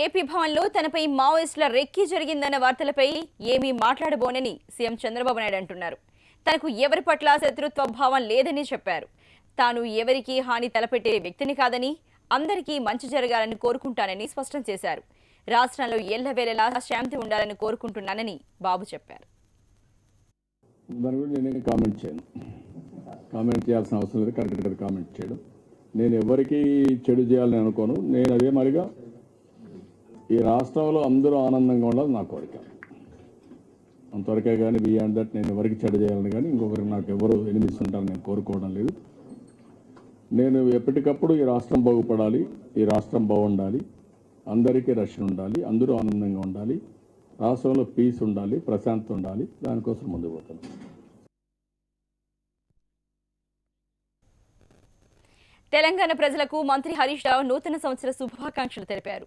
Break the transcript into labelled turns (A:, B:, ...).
A: AP భవన్లో తనపై మావోయిస్టుల రెక్కి జరిగిందన్న వార్తలపై ఏమీ మాట్లాడబోనని సీఎం చంద్రబాబు నాయుడు అంటున్నారు. తనకు ఎవరి పట్ల శత్రుత్వ భావం లేదని చెప్పారు. తాను ఎవరికి హాని తలపెట్టే వ్యక్తిని కాదని, అందరికీ మంచి జరగాలని కోరుకుంటానని స్పష్టం చేశారు. రాష్ట్రంలో ఎల్లవేళలా శాంతి ఉండాలని కోరుకుంటున్నానని బాబు చెప్పారు.
B: కామెంట్ చేయాల్సిన అవసరం లేదు. కరెక్ట్గా కామెంట్ చేయడం, నేను ఎవరికి చెడు చేయాలని అనుకోను. నేను అదే మరిగా ఈ రాష్ట్రంలో అందరూ ఆనందంగా ఉండాలి నా కోరిక, అంతవరకే. కానీ బియాండ్ దట్ నేను ఎవరికి చెడు చేయాలని కానీ ఇంకొకరికి నాకు ఎవరు ఎనిమిస్ ఉంటారని నేను కోరుకోవడం లేదు. నేను ఎప్పటికప్పుడు ఈ రాష్ట్రం బాగుపడాలి, ఈ రాష్ట్రం బాగుండాలి, అందరికీ రక్షణ ఉండాలి, అందరూ ఆనందంగా ఉండాలి, రాష్ట్రంలో పీస్ ఉండాలి, ప్రశాంతత ఉండాలి. దానికోసం ముందుకు పోతాను.
A: తెలంగాణ ప్రజలకు మంత్రి హరీష్ రావు నూతన సంవత్సర శుభాకాంక్షలు తెలిపారు.